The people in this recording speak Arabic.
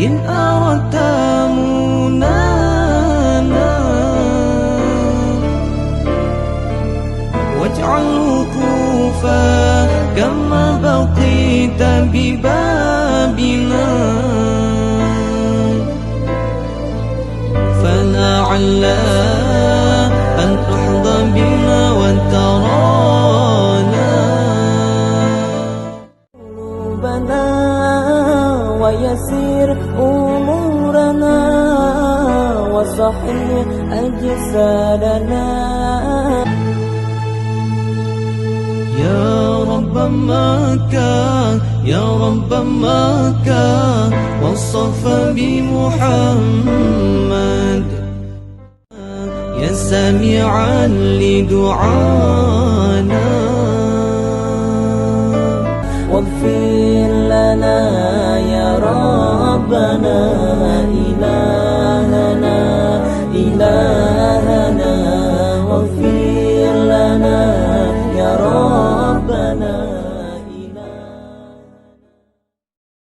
إن أردت منانا واجعله كوفا كما بقيت ببابنا فلعل أن تحظى بنا وترانا قلوبنا ويسير أمورنا وصحح أجسادنا يا رب مكة يا رب مكة والصفا بمحمد يا سامعا لدعانا واغفر لنا يا ربنا إلهنا